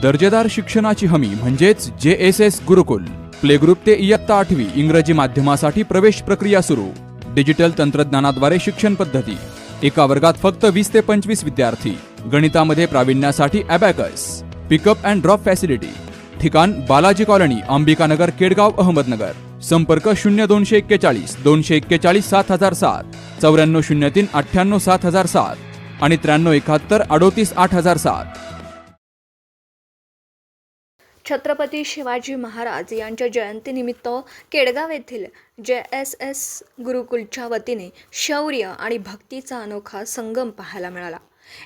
दर्जेदार शिक्षणाची हमी म्हणजेच JSS गुरुकुल. प्ले ग्रुप ते इयत्ता 8वी इंग्रजी माध्यमासाठी प्रवेश प्रक्रिया सुरू. डिजिटल तंत्रज्ञानाद्वारे शिक्षण पद्धती. एका वर्गात फक्त 20 ते 25 विद्यार्थी. गणितामध्ये प्रावीण्यासाठी abacus. Pickup and drop facility. ठिकाण बालाजी कॉलनी, अंबिकानगर, केडगाव, अहमदनगर. संपर्क 0241 241 7007, 9403 98 7007 आणि 9371 38 8007. छत्रपती शिवाजी महाराज यांच्या जयंतीनिमित्त केडगाव येथील JSS गुरुकुलच्या वतीने शौर्य आणि भक्तीचा अनोखा संगम पाहायला मिळाला.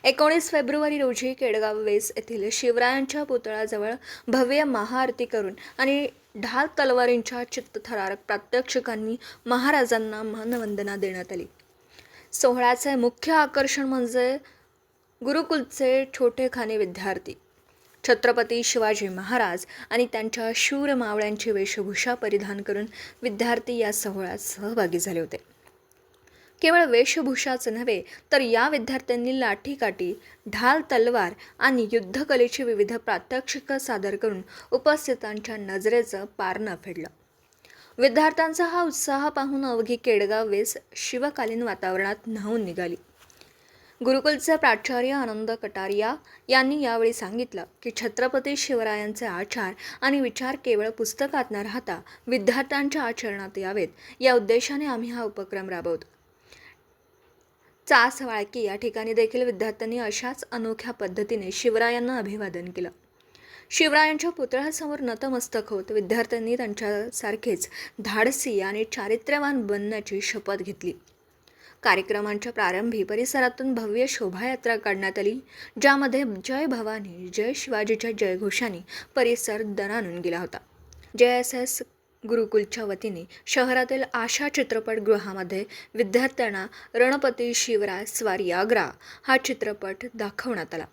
19 फेब्रुवारी रोजी केडगाव वेस येथील शिवरायांच्या पुतळ्याजवळ भव्य महाआरती करून आणि ढाल तलवारींच्या चित्तथरारक प्रात्यक्षिकांनी महाराजांना मानवंदना देण्यात आली. सोहळ्याचे मुख्य आकर्षण म्हणजे गुरुकुलचे छोटेखानी विद्यार्थी. छत्रपती शिवाजी महाराज आणि त्यांच्या शूर मावळ्यांची वेशभूषा परिधान करून विद्यार्थी या सोहळ्यात सहभागी झाले होते. केवळ वेशभूषाच नव्हे तर या विद्यार्थ्यांनी लाठीकाठी, ढाल तलवार आणि युद्धकलेची विविध प्रात्यक्षिकं सादर करून उपस्थितांच्या नजरेचं पारणं फेडलं. विद्यार्थ्यांचा हा उत्साह पाहून अवघी केडगाव वेस शिवकालीन वातावरणात न्हाऊन निघाली. गुरुकुलचे प्राचार्य आनंद कटारिया यांनी यावेळी सांगितलं की छत्रपती शिवरायांचे आचार आणि विचार केवळ पुस्तकात न राहता विद्यार्थ्यांच्या आचरणात यावेत या उद्देशाने आम्ही हा उपक्रम राबवतो. चास वाळकी या ठिकाणी देखील विद्यार्थ्यांनी अशाच अनोख्या पद्धतीने शिवरायांना अभिवादन केलं. शिवरायांच्या पुतळ्यासमोर नतमस्तक होत विद्यार्थ्यांनी त्यांच्यासारखेच धाडसी आणि चारित्र्यवान बनण्याची शपथ घेतली. कार्यक्रमांच्या प्रारंभी परिसरातून भव्य शोभायात्रा काढण्यात आली, ज्यामध्ये जय भवानी, जय शिवाजीच्या जयघोषाने परिसर दणाणून गेला होता. JSS गुरुकुलच्या वतीने शहरातील आशा चित्रपटगृहामध्ये विद्यार्थ्यांना रणपती शिवराय स्वारी आग्रा हा चित्रपट दाखवण्यात आला.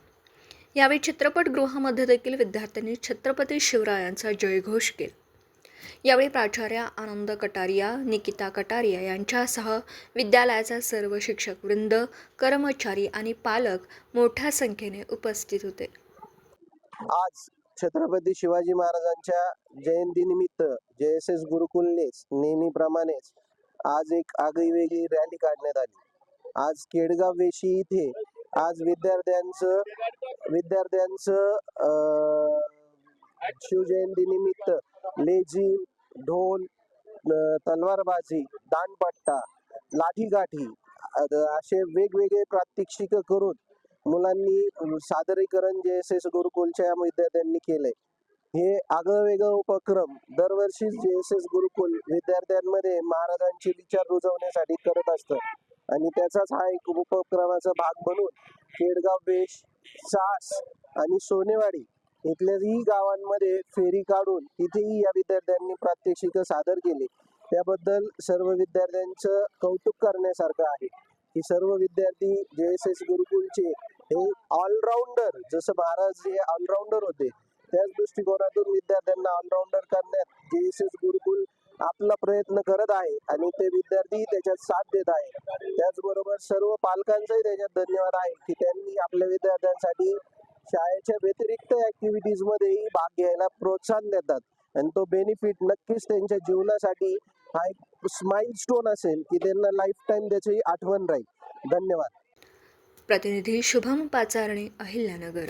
यावेळी चित्रपटगृहामध्ये देखील विद्यार्थ्यांनी छत्रपती शिवरायांचा जयघोष केला. यावेळी प्राचार्य आनंद कटारिया, निकिता कटारिया यांच्यासह विद्यालयाचा सर्व शिक्षक वृंद, कर्मचारी आणि पालक मोठ्या संख्येने उपस्थित होते. आज छत्रपती शिवाजी महाराजांच्या जयंतीनिमित्त JSS गुरुकुलनेच नेहमीप्रमाणेच आज एक आगळीवेगळी रॅली काढण्यात आली. आज केडगाव वेशी इथे आज विद्यार्थ्यांचं शिवजयंतीनिमित्त लेझीम, ढोल, तलवारबाजी, दांडपट्टा, लाठीकाठी असे वेगवेगळे प्रात्यक्षिक करून मुलांनी सादरीकरण JSS गुरुकुलच्या विद्यार्थ्यांनी केले. हे आगळं उपक्रम दरवर्षी JSS गुरुकुल विद्यार्थ्यांमध्ये महाराजांचे विचार रुजवण्यासाठी करत असतं आणि त्याचाच हा एक उपक्रमाचा भाग म्हणून केडगाव वेश, सास आणि सोनेवाडी इथल्याही गावांमध्ये फेरी काढून तिथेही या विद्यार्थ्यांनी प्रात्यक्षिक सादर केले. त्याबद्दल सर्व विद्यार्थ्यांचं कौतुक करण्यासारखं आहे की सर्व विद्यार्थी JSS गुरुकुलचे हे ऑलराऊंडर, जसं महाराज हे ऑलराऊंडर होते त्याच दृष्टिकोनातून विद्यार्थ्यांना ऑलराऊंडर करण्यात JSS गुरुकुल आपला प्रयत्न करत आहे आणि ते विद्यार्थी त्याच्यात साथ देत आहे. त्याचबरोबर सर्व पालकांचाही त्याच्यात धन्यवाद आहे की त्यांनी आपल्या विद्यार्थ्यांसाठी शाळेच्या व्यतिरिक्त ऍक्टिव्हिटीज मध्येही भाग घ्यायला प्रोत्साहन देतात आणि तो बेनिफिट नक्कीच त्यांच्या जीवनासाठी हा एक माइलस्टोन असेल की त्यांना लाईफ टाइम त्याची आठवण राहील. धन्यवाद. प्रतिनिधी शुभम पाचारणे, अहिल्यानगर.